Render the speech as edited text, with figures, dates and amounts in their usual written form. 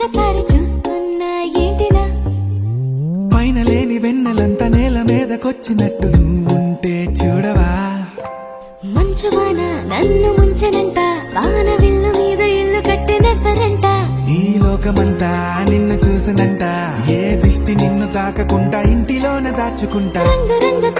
ఒక్కసారి చూస్తున్నా ఏంటిలా పైన లేని వెన్నెలంతా నేల మీదకొచ్చినట్టు నువ్వుంటే చూడవా మంచువాన నన్ను ముంచనంట వాన విల్లు మీద ఇల్లు కట్టినెవ్వరంట ఈ లోకమంతా నిన్ను చూసినంట ఏ దిష్టి నిన్ను తాకకుండా ఇంటిలోన దాచుకుంటా రంగు రంగు